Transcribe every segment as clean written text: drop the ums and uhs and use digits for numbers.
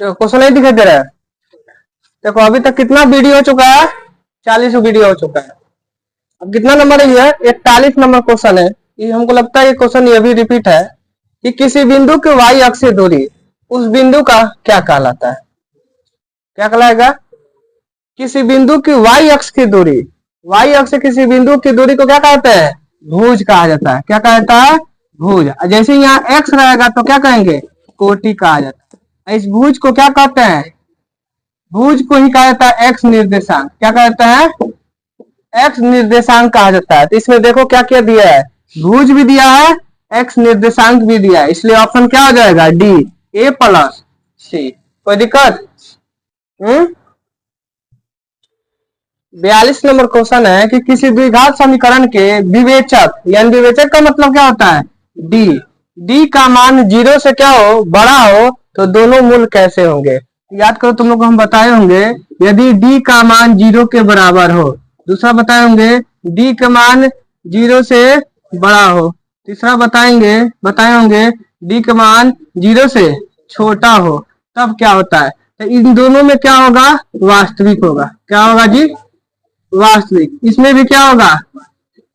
Question नहीं दिखाई दे रहा है? देखो अभी तक कितना वीडियो हो चुका है? 40 वीडियो हो चुका है। अब कितना नंबर है ये? 41 नंबर क्वेश्चन है। ये हमको लगता है ये क्वेश्चन ये भी रिपीट है कि किसी बिंदु के वाई अक्ष से दूरी उस बिंदु का क्या कहलाता है? क्या कहलाएगा? किसी बिंदु की वाई अक्ष की दूरी, वाई अक्ष से किसी बिंदु की दूरी को क्या कहते हैं? भुज कहा जाता है। क्या कहता है? भुज। जैसे यहाँ एक्स रहेगा तो क्या कहेंगे? कोटि कहा जाता है। इस भुज को क्या कहते हैं? भुज को ही कहा जाता है एक्स निर्देशांक। क्या कहता है? एक्स निर्देशांक कहा जाता है। तो इसमें देखो क्या क्या दिया है, भुज भी दिया है, एक्स निर्देशांक भी दिया है, इसलिए ऑप्शन क्या हो जाएगा? डी, ए प्लस सी। कोई दिक्कत? 42 नंबर क्वेश्चन है कि किसी द्विघात समीकरण के विवेचक, यानी विवेचक का मतलब क्या होता है? डी। डी का मान 0 से क्या हो? बड़ा हो तो दोनों मूल कैसे होंगे? याद करो, तुम लोग को हम बताए होंगे यदि डी का मान 0 के बराबर हो। दूसरा बताए होंगे डी का मान 0 से बड़ा हो। तीसरा बताए होंगे डी का मान 0 से छोटा हो। तब क्या होता है? तो इन दोनों में क्या होगा? वास्तविक होगा। क्या होगा जी? वास्तविक। इसमें भी क्या होगा?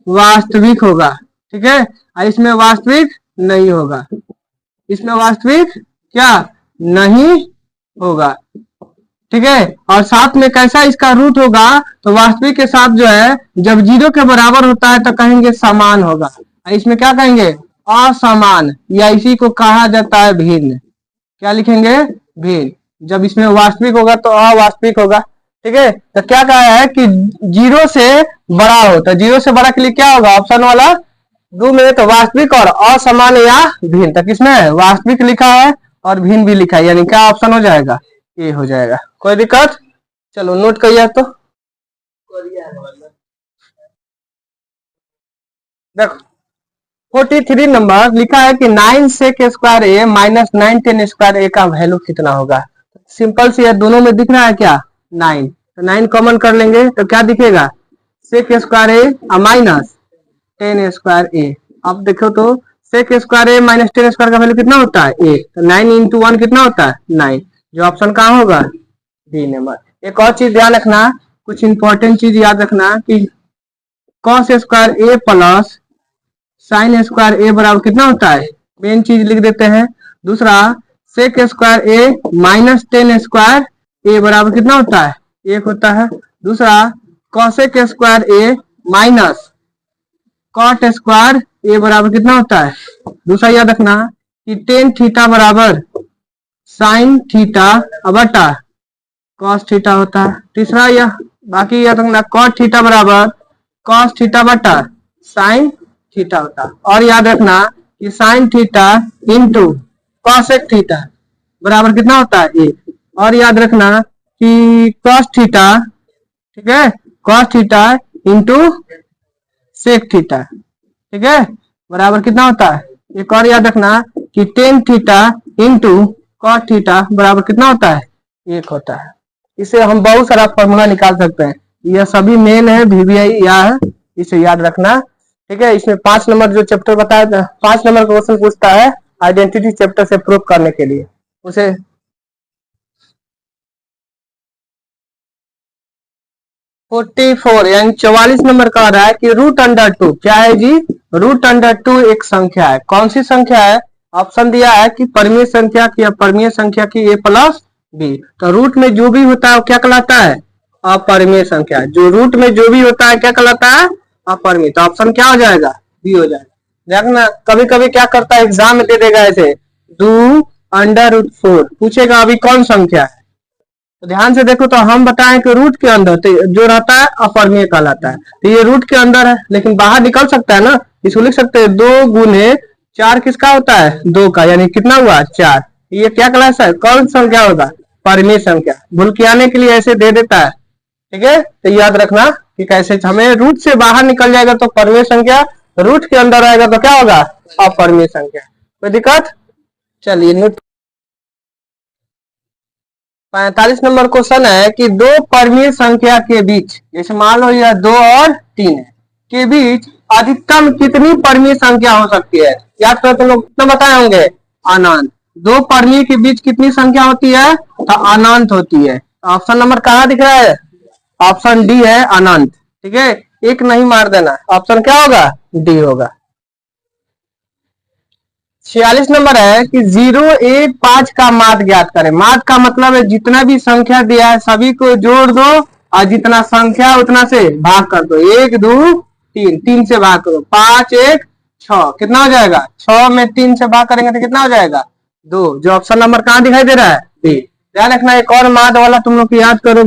वास्तविक होगा। ठीक है, और इसमें वास्तविक नहीं होगा। इसमें वास्तविक क्या नहीं होगा। ठीक है, और साथ में कैसा इसका रूट होगा? तो वास्तविक के साथ जो है जब 0 के बराबर होता है तो कहेंगे समान होगा। इसमें क्या कहेंगे? असमान, या इसी को कहा जाता है भिन्न। क्या लिखेंगे? भिन्न। जब इसमें वास्तविक होगा तो अवास्तविक होगा। ठीक है, तो क्या कहा है कि 0 से बड़ा हो, तो 0 से बड़ा के लिए क्या होगा? ऑप्शन वाला 2 में तो वास्तविक और असमान या भिन्न, तक इसमें वास्तविक लिखा है और भिन्न भी लिखा है, यानी क्या ऑप्शन हो जाएगा? ए हो जाएगा। कोई दिक्कत? चलो नोट करिए। तो देखो 43 नंबर लिखा है कि 9 सेक स्क्वायर ए माइनस 9 10 स्क्वायर ए का वैल्यू कितना होगा? सिंपल सी है, दोनों में दिख रहा है क्या? 9, तो 9 कॉमन कर लेंगे तो क्या दिखेगा? सेक स्क्वायर ए माइनस 10 स्क्वायर ए। अब देखो तो सेक स्क्वायर ए माइनस 10 स्क्वायर का वैल्यू कितना होता है? 1। तो 9 इंटू 1 कितना होता है? 9। जो ऑप्शन कहाँ होगा? D number. एक और चीज ध्यान रखना, कुछ इंपॉर्टेंट चीज याद रखना कि कॉस स्क्वायर ए प्लस साइन स्क्वायर ए बराबर कितना होता है? मेन चीज लिख देते हैं। दूसरा सेक स्क्वायर ए माइनस 10 स्क्वायर ए बराबर कितना होता है? 1 होता है। दूसरा कॉसेक स्क्वायर ए माइनस कॉट स्क्वायर ए बराबर कितना होता है? दूसरा याद रखना कि टेन थीटा बराबर साइन थीटा बटा कॉस थीटा होता है। तीसरा यह बाकी याद रखना कॉट थीटा बराबर कॉस थीटा बटा साइन थीटा होता है। और याद रखना कि sine theta into cosec theta बराबर कितना होता है? 1। और याद रखना कि कॉस थीटा, ठीक है, cos theta into sec theta, ठीक है, बराबर कितना होता है? एक और याद रखना कि tan theta into cot theta बराबर कितना होता है? 1 होता है। इसे हम बहुत सारा फॉर्मूला निकाल सकते हैं। यह सभी मेन है, वीवीआई या है, इसे याद रखना। ठीक है, इसमें 5 नंबर जो चैप्टर बताया, 5 नंबर का क्वेश्चन पूछता है आइडेंटिटी चैप्टर से प्रूव करने के लिए। उसे 44 यानी 44 नंबर का रहा है कि रूट अंडर 2 क्या है जी? रूट अंडर 2 एक संख्या है। कौन सी संख्या है? ऑप्शन दिया है कि परिमेय संख्या की या परिमेय संख्या की a प्लस बी। तो रूट में जो भी होता है वो क्या कहलाता है? अपरिमेय संख्या। जो रूट में जो भी होता है क्या कहलाता है? अपरिमेय। तो ऑप्शन क्या हो जाएगा? बी हो जाएगा। देखना कभी कभी क्या करता है, एग्जाम में दे देगा ऐसे 2 अंडर रूट 4, पूछेगा अभी कौन संख्या है। तो ध्यान से देखो, तो हम बताएं कि रूट के अंदर तो जो रहता है अपरिमेय कहलाता है। तो ये रूट के अंदर है लेकिन बाहर निकल सकता है ना, इसको लिख सकते हैं 2 गुने 4 किसका होता है? 2 का, यानी कितना हुआ? 4। ये क्या क्लास है? कौन संख्या होगा? परिमेय संख्या। भूल के आने के लिए ऐसे दे देता है। ठीक है, तो याद रखना कि कैसे हमें रूट से बाहर निकल जाएगा तो परिमेय संख्या, रूट के अंदर आएगा तो क्या होगा? अपरिमेय संख्या। कोई दिक्कत? चलिए नोट 45 नंबर क्वेश्चन है कि 2 परिमेय संख्या के बीच, जैसे मान लो यह 2 और 3 है, के बीच अधिकतम कितनी परिमेय संख्या हो सकती है? याद करो, तुम लोग कितना बताए होंगे? अनंत। दो परमी के बीच कितनी संख्या होती है? तो अनंत होती है। ऑप्शन नंबर कहाँ दिख रहा है? ऑप्शन डी है अनंत। ठीक है, एक नहीं मार देना, ऑप्शन क्या होगा? डी होगा। 46 नंबर है कि 0 1 5 का माध्य ज्ञात करें। माध्य का मतलब है जितना भी संख्या दिया है सभी को जोड़ दो और जितना संख्या उतना से भाग कर दो। 1 2 3, 3 से भाग करो, 5 1 6, कितना हो जाएगा? 6 में 3 से भाग करेंगे तो कितना हो जाएगा? 2। जो ऑप्शन नंबर कहाँ दिखाई दे रहा है? बी। ध्यान रखना, एक और माध्य वाला तुम लोग याद करो,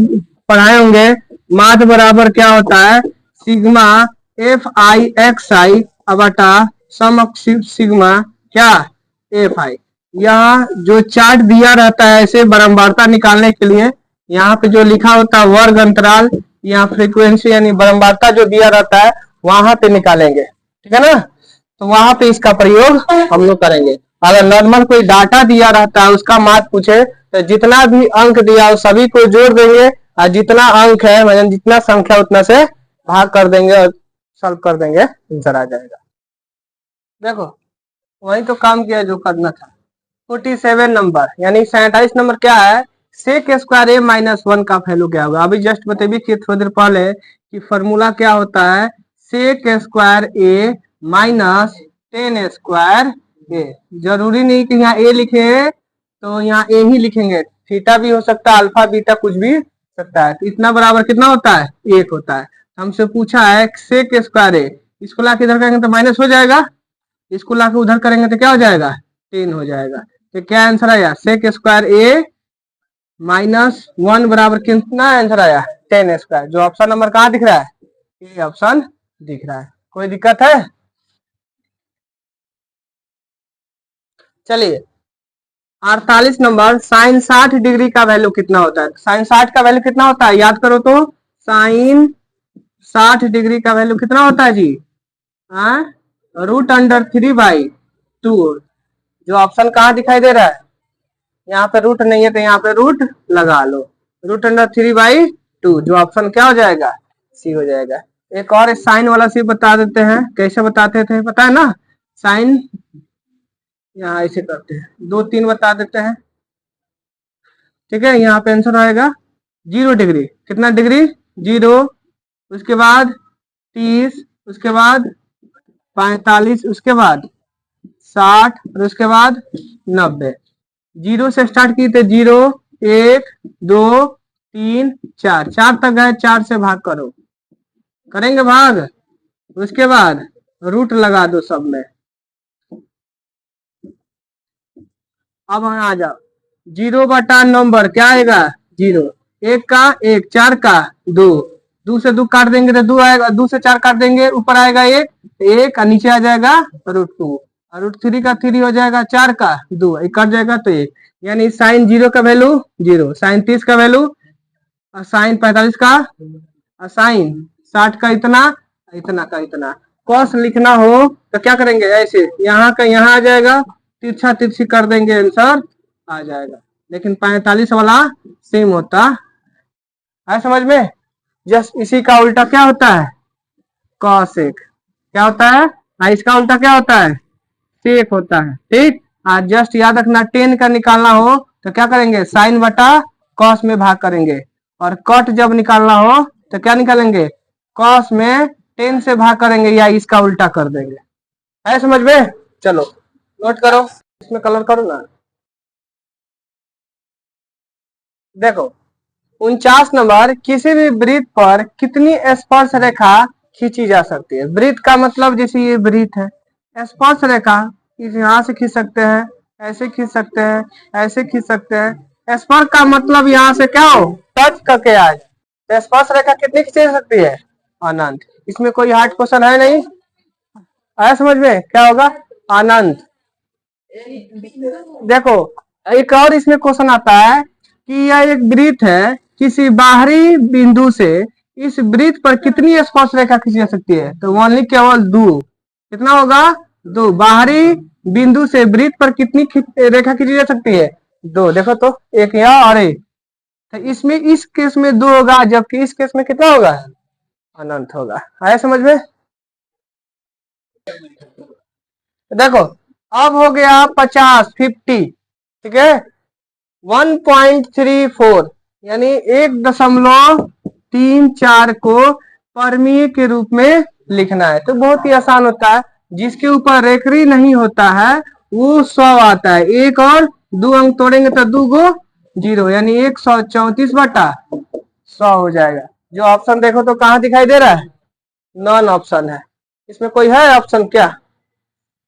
पढ़ाए होंगे। माध्य बराबर क्या होता है? सिग्मा FI XI बटा सम सिग्मा क्या? FI। यहाँ जो चार्ट दिया रहता है ऐसे बारंबारता निकालने के लिए, यहाँ पे जो लिखा होता है वर्ग अंतराल, यहाँ फ्रीक्वेंसी यानी बारंबारता जो दिया रहता है वहां पे निकालेंगे। ठीक है ना? तो वहां पे इसका प्रयोग हम लोग करेंगे। अगर नॉर्मल कोई डाटा दिया रहता है उसका माध्य पूछे तो जितना भी अंक दिया हो सभी को जोड़ देंगे और जितना अंक है मतलब जितना संख्या उतना से भाग कर देंगे और सॉल्व कर देंगे, आंसर आ जाएगा। देखो वही तो काम किया जो करना था। 47 नंबर यानी 47 नंबर क्या है? सेक स्क्वायर ए माइनस 1 का वैल्यू क्या होगा? अभी जस्ट बतेबी कि थोड़ी देर पहले कि फॉर्मूला क्या होता है? सेक स्क्वायर ए माइनस 10 स्क्वायर ए। जरूरी नहीं कि यहाँ ए लिखे तो यहाँ ए ही लिखेंगे, थीटा भी हो सकता है, अल्फा बीटा कुछ भी सकता है। तो इतना बराबर कितना होता है? 1 होता है। हमसे पूछा है सेक स्क्वायर ए, इसको ला के इधर करेंगे तो माइनस हो जाएगा, इसको लाके उधर करेंगे तो क्या हो जाएगा? 10 हो जाएगा। तो क्या आंसर आया? सेक स्क्वायर ए माइनस 1 बराबर कितना आंसर आया? 10 स्क्वायर। जो ऑप्शन नंबर कहाँ दिख रहा है? ये ऑप्शन दिख रहा है। कोई दिक्कत है? चलिए 48 नंबर, साइन 60 डिग्री का वैल्यू कितना होता है? साइन 60 का वैल्यू कितना होता है? याद करो तो, साइन 60 डिग्री का वैल्यू कितना होता है जी? √3/2। जो ऑप्शन कहाँ दिखाई दे रहा है? यहाँ पे रूट नहीं है तो यहाँ पे रूट लगा लो। √3/2। जो ऑप्शन क्या हो जाएगा? सी हो जाएगा। एक और साइन वाला सी बता देते हैं, कैसे बताते थे पता है ना? साइन यहाँ ऐसे करते हैं, 2 3 बता देते हैं। ठीक है, यहाँ पे आंसर आएगा 0 डिग्री। कितना डिग्री? 0, उसके बाद 30, उसके बाद 45, उसके बाद 60 और उसके बाद 90। 0 से स्टार्ट की थे, 0 1 2 3 4, 4 तक गए, 4 से भाग करो, करेंगे भाग, उसके बाद रूट लगा दो सब में। अब आ जाओ, 0/, नंबर क्या आएगा? 0। 1 का 1, 4 का 2, 2 से 2 काट देंगे तो 2 आएगा, 2 से 4 काट देंगे ऊपर आएगा 1, 1 और नीचे आ जाएगा √2 और √3 का 3 हो जाएगा, 4 का 2 कट जाएगा तो 1। यानी साइन 0 का वैल्यू 0, साइन 30 का वैल्यू, और साइन 45 का, और साइन 60 का इतना, इतना का इतना। कॉस लिखना हो तो क्या करेंगे? ऐसे यहाँ का यहाँ आ जाएगा, तिरछा तिरछी कर देंगे, आंसर आ जाएगा। लेकिन 45 वाला सेम होता है, समझ में? जस्ट इसी का उल्टा क्या होता है? कॉसेक। क्या होता है? इसका उल्टा क्या होता है? सेक होता है। ठीक, आज जस्ट याद रखना, 10 का निकालना हो तो क्या करेंगे? साइन बटा कॉस में भाग करेंगे, और कट जब निकालना हो तो क्या निकालेंगे? कॉस में 10 से भाग करेंगे या इसका उल्टा कर देंगे। है समझ में? चलो नोट करो, इसमें कलर करो ना। देखो 49 नंबर, किसी भी वृत्त पर कितनी स्पर्श रेखा खींची जा सकती है? वृत्त का मतलब जैसे ये वृत्त है, स्पर्श रेखा यहाँ से खींच सकते हैं, ऐसे खींच सकते हैं, ऐसे खींच सकते हैं। स्पर्श का मतलब यहाँ से क्या हो? टच करके आ जाए। तो स्पर्श रेखा कितनी खींची जा सकती है? अनंत। इसमें कोई हार्ड क्वेश्चन है नहीं, आया समझ में? क्या होगा? अनंत। देखो एक और इसमें क्वेश्चन आता है कि यह एक वृत्त है, किसी बाहरी बिंदु से इस वृत्त पर कितनी स्पर्श रेखा खींची जा सकती है? तो ओनली केवल 2। कितना होगा? 2। बाहरी बिंदु से वृत्त पर कितनी रेखा खींची जा सकती है? 2। देखो तो, एक यहाँ और एक। तो इसमें इस केस में 2 होगा, जबकि इस केस में कितना होगा? अनंत होगा। आया समझ में? देखो अब हो गया 50 50। ठीक है। 1.34 यानी 1.34 को परमीय के रूप में लिखना है। तो बहुत ही आसान होता है, जिसके ऊपर रेखरी नहीं होता है वो 100 आता है। एक और 2 अंक तोड़ेंगे तो 2 गो 0 यानी 134/100 हो जाएगा। जो ऑप्शन देखो तो कहाँ दिखाई दे रहा है? नॉन ऑप्शन है। इसमें कोई है ऑप्शन? क्या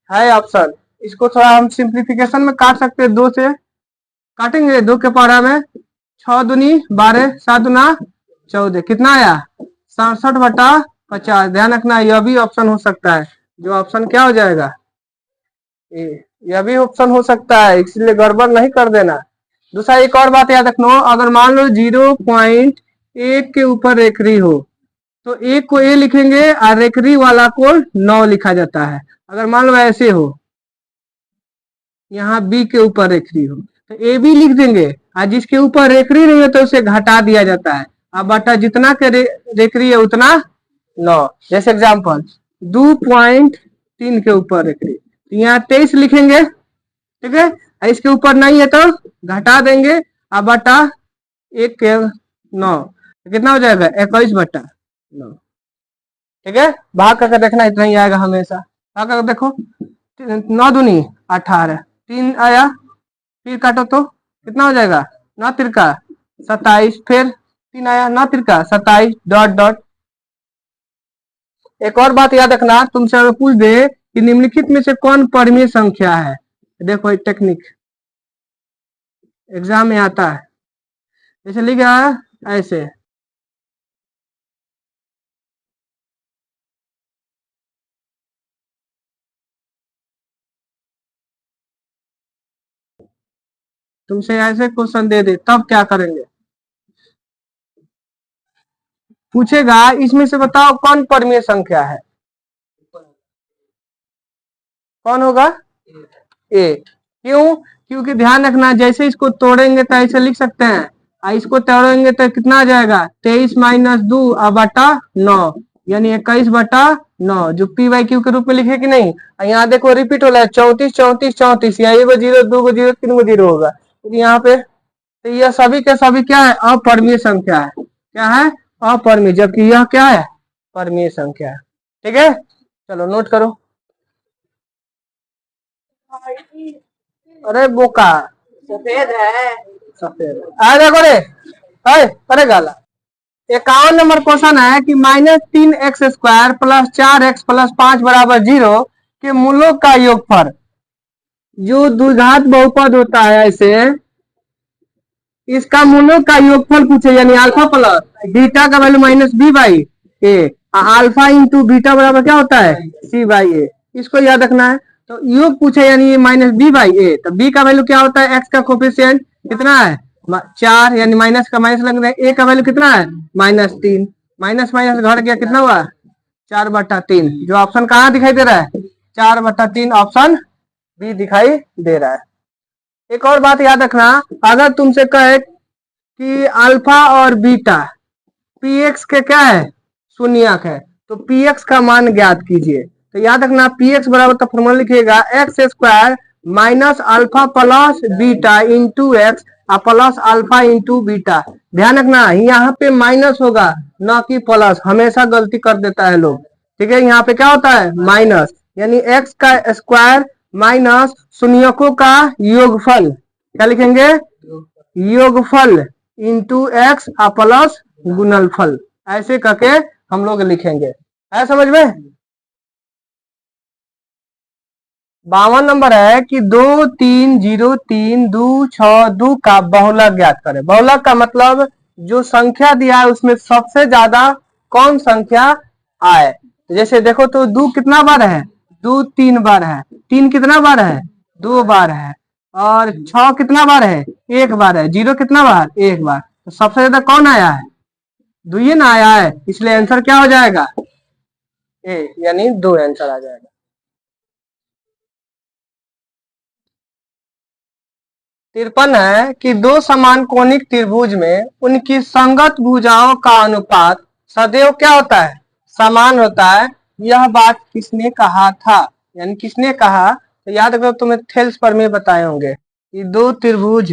है ऑप्शन? इसको थोड़ा हम सिंप्लीफिकेशन में काट सकते हैं, 2 से काटेंगे। 2 के पारा में 6 दूनी 12, 7 दूना 14, कितना आया? 67/50। ध्यान रखना यह भी ऑप्शन हो सकता है। जो ऑप्शन क्या हो जाएगा? यह भी ऑप्शन हो सकता है, इसलिए गड़बड़ नहीं कर देना। दूसरा एक और बात याद रखना, अगर मान लो 0.1 के ऊपर रेखरी हो तो 1 को ए लिखेंगे और रेखरी वाला को 9 लिखा जाता है। अगर मान लो ऐसे हो, यहाँ बी के ऊपर रेखरी हो तो ए बी लिख देंगे, और जिसके ऊपर रेखरी नहीं हो तो उसे घटा दिया जाता है। अब बटा जितना के रेखरी है उतना 9। जैसे एग्जाम्पल 2.3 के ऊपर रेखरी, तो यहाँ 23 लिखेंगे, ठीक है। इसके ऊपर नहीं है तो घटा देंगे, अब बटा 1 के 9, कितना हो जाएगा? 21/9। ठीक है, भाग करके देखना, इतना ही आएगा हमेशा। भाग करके देखो, 9 दूनी 18, 3 आया, फिर काटो तो कितना हो जाएगा? 9 तिरका 27, फिर 3 आया, 9 तिरका 27 डॉट डॉट। एक और बात याद रखना, तुमसे अगर पूछ दे कि निम्नलिखित में से कौन परमीय संख्या है, देखो एक टेक्निक एग्जाम में आता है। जैसे लिखा ऐसे, तुमसे ऐसे क्वेश्चन दे दे तब क्या करेंगे? पूछेगा इसमें से बताओ कौन परमीय संख्या है, कौन होगा? ए। क्यों? क्योंकि ध्यान रखना, जैसे इसको तोड़ेंगे तो ऐसे लिख सकते हैं, और इसको तोड़ेंगे तो कितना आ जाएगा? 23 - 2 बटा 9 यानी 21/9, जो पी वाई क्यू के रूप में लिखे कि नहीं। यहाँ देखो रिपीट हो रहा है 34 34 34, या 1 0 2 0 3 0 होगा। तो यहाँ पे तो यह सभी के सभी क्या है? अपरमीय संख्या है। क्या है? अपरमीय, जबकि यह क्या है? परमीय संख्या है। ठीक है, चलो नोट करो। अरे बोका सफेद है, सफेद आ देखो रे, अरे गाला। 51 नंबर क्वेश्चन है कि -3x² + 4x + 5 = 0 के मूलों का योगफल। जो द्विघात बहुपद होता है ऐसे, इसका मूलों का योगफल पूछे, यानी अल्फा प्लस बीटा का value -b/a, alpha into beta बराबर क्या होता है? c/a। इसको याद रखना है। तो योग पूछे यानी -b/a, तो b का वैल्यू क्या होता है? x का कोफिशिएंट कितना है? 4, यानी माइनस का माइनस लग रहा है। a का वैल्यू कितना है? -3, माइनस माइनस घट गया, कितना हुआ? 4/3। जो ऑप्शन कहाँ दिखाई दे रहा है? 4/3 ऑप्शन बी दिखाई दे रहा है। एक और बात याद रखना, अगर तुमसे कहे कि अल्फा और बीटा px के क्या है? शून्यक है, तो px का मान ज्ञात कीजिए। तो याद रखना px बराबर तो फॉर्मूला लिखिएगा x² minus alpha plus beta into x plus alpha into beta. ध्यान रखना यहाँ पे माइनस होगा न कि प्लस, हमेशा गलती कर देता है लोग। ठीक है, यहाँ पे क्या होता है? माइनस, यानी x का स्क्वायर माइनस शून्यकों का योगफल। क्या लिखेंगे? योगफल इंटू एक्स प्लस गुणनफल, ऐसे करके हम लोग लिखेंगे। है समझ में? 52 नंबर है कि 2 3 0 3 2 6 2 का बहुलक ज्ञात करें। बहुलक का मतलब जो संख्या दिया है उसमें सबसे ज्यादा कौन संख्या आए। तो जैसे देखो तो 2 कितना बार है? 2 3 बार है। 3 कितना बार है? 2 बार है। और 6 कितना बार है? 1 बार है। 0 कितना बार? 1 बार। तो सबसे ज्यादा कौन आया है? 2 ही ना आया है, इसलिए आंसर क्या हो जाएगा? ए, यानी 2 आंसर आ जाएगा। तिरपन है कि दो समान कोणिक त्रिभुज में उनकी संगत भुजाओं का अनुपात सदैव क्या होता है? समान होता है। यह बात किसने कहा था, यानी किसने कहा? तो याद करो, तुम्हें थेल्स पर में बताए होंगे। कि दो त्रिभुज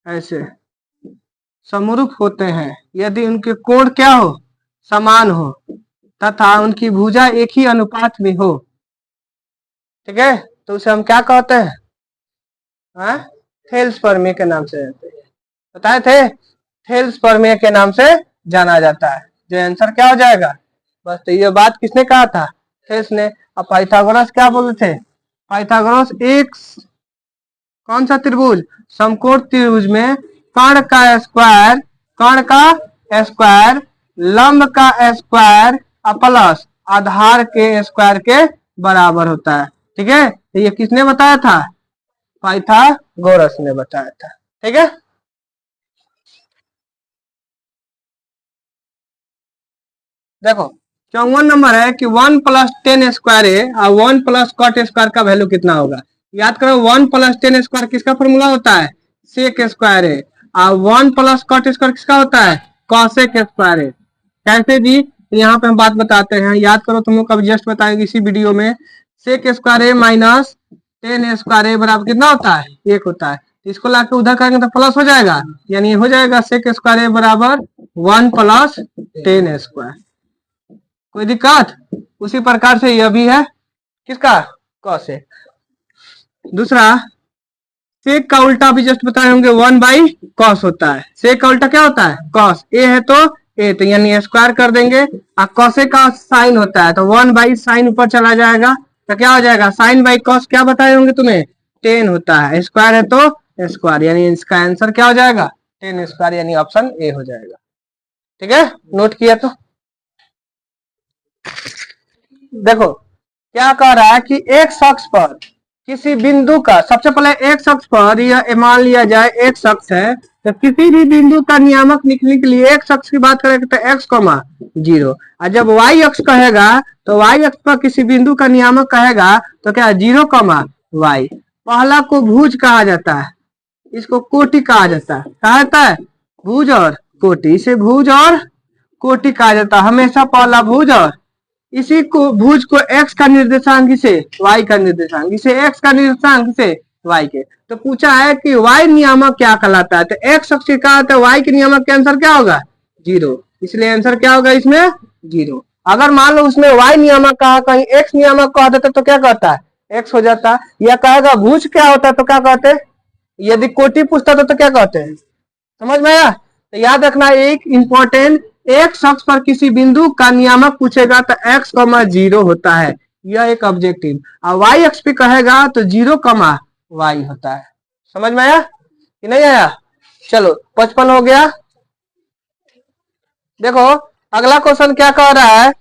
ऐसे समरूप होते हैं यदि उनके कोण क्या हो, समान हो, तथा उनकी भुजा एक ही अनुपात में हो। ठीक है, तो उसे हम क्या कहते हैं, हाँ, थेल्स प्रमेय के नाम से बताए थे, थेल्स प्रमेय के नाम से जाना जाता है। जो आंसर क्या हो जाएगा, बस। तो ये बात किसने कहा था, थेल्स ने। अब पाइथागोरस क्या बोले थे, पाइथागोरस एक कौन सा त्रिभुज, समकोण त्रिभुज में कर्ण का स्क्वायर, कर्ण का स्क्वायर, लंब का स्क्वायर प्लस आधार के स्क्वायर के बराबर होता है। ठीक है, तो ये किसने बताया था, पाइथागोरस ने बताया था। ठीक है, देखो 54 नंबर है कि 1 प्लस 10 स्क्वायर है और 1 प्लस कॉट स्क्वायर का वैल्यू कितना होगा। याद करो 1 प्लस 10 स्क्वायर किसका फॉर्मूला होता है, सेक स्क्वायर है, और 1 प्लस कॉट स्क्वायर किसका होता है, कॉसेक स्क्वायर है। कैसे जी, यहाँ पे हम बात बताते हैं, याद करो, तुम लोग कभी जस्ट बताएंगे इसी वीडियो में। सेक स्क्वायर है माइनस 10 स्क्वायर है बराबर कितना होता है, 1 होता है। इसको लाके उधर करेंगे तो प्लस हो जाएगा, यानी हो जाएगा सेक स्क्वायर है बराबर 1 प्लस 10 स्क्वायर। कोई दिक्कत, उसी प्रकार से यह भी है किसका, कॉसेक। दूसरा, सेक का उल्टा भी जस्ट बताए होंगे, 1/cos होता है। सेक का उल्टा क्या होता है, cos। ए है तो ए, तो यानी स्क्वायर कर देंगे। और कॉसेक का साइन होता है तो 1/sin ऊपर चला जाएगा, तो क्या हो जाएगा, sin/cos क्या बताए होंगे तुम्हें, 10 होता है। स्क्वायर है तो स्क्वायर, यानी इसका आंसर क्या हो जाएगा, 10 स्क्वायर, यानी ऑप्शन ए हो जाएगा। ठीक है, नोट किया तो। देखो क्या कह रहा है कि एक शख्स पर किसी बिंदु का, सबसे पहले एक शख्स पर यह मान लिया जाए एक शख्स है, तो किसी भी बिंदु का नियामक निकलने के लिए एक शख्स की बात करेंगे तो x, 0। और जब y अक्ष कहेगा तो y अक्ष पर किसी बिंदु का नियामक कहेगा तो क्या 0, y। पहला को भुज कहा जाता है, इसको कोटि कहा जाता है। कहा जाता है भुज और कोटि, इसे भुज और कोटि कहा जाता है। हमेशा पहला भुज और इसी को भुज को x का निर्देशांक इसे y का निर्देशांक, इसे x का निर्देशांक इसे y के। तो पूछा है कि y नियामक क्या कहलाता है, तो x अक्ष का है y के नियामक के आंसर क्या होगा, 0। इसलिए आंसर क्या होगा इसमें, 0। अगर मान लो उसमें y नियामक कहा, कहीं x नियामक कहा देता तो क्या कहता है, x हो जाता। या कहेगा भुज क्या होता है तो क्या कहते, यदि कोटि पूछता तो क्या कहते हैं, समझ में आया। तो याद रखना एक इंपॉर्टेंट, एक शख्स पर किसी बिंदु का नियामक पूछेगा तो x, 0 होता है, यह एक ऑब्जेक्टिव। और y अक्ष पे कहेगा तो 0, y होता है। समझ में आया कि नहीं आया, चलो 55 हो गया। देखो अगला क्वेश्चन क्या कह रहा है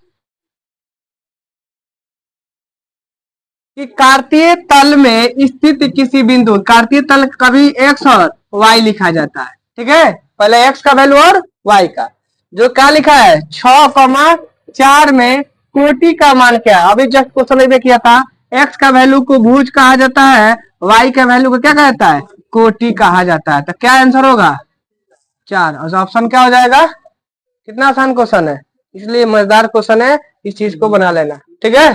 कि कार्तीय तल में स्थित किसी बिंदु, कार्तीय तल कभी x और y लिखा जाता है। ठीक है, पहले x का वैल्यू और y का, जो क्या लिखा है 6,4 में कोटि का मान क्या है। अभी जस्ट क्वेश्चन किया था, x का वैल्यू को भुज कहा जाता है, y का वैल्यू को क्या कहता है, कोटि कहा जाता है। तो क्या आंसर होगा, 4। और ऑप्शन क्या हो जाएगा, कितना आसान क्वेश्चन है, इसलिए मजेदार क्वेश्चन है, इस चीज को बना लेना। ठीक है,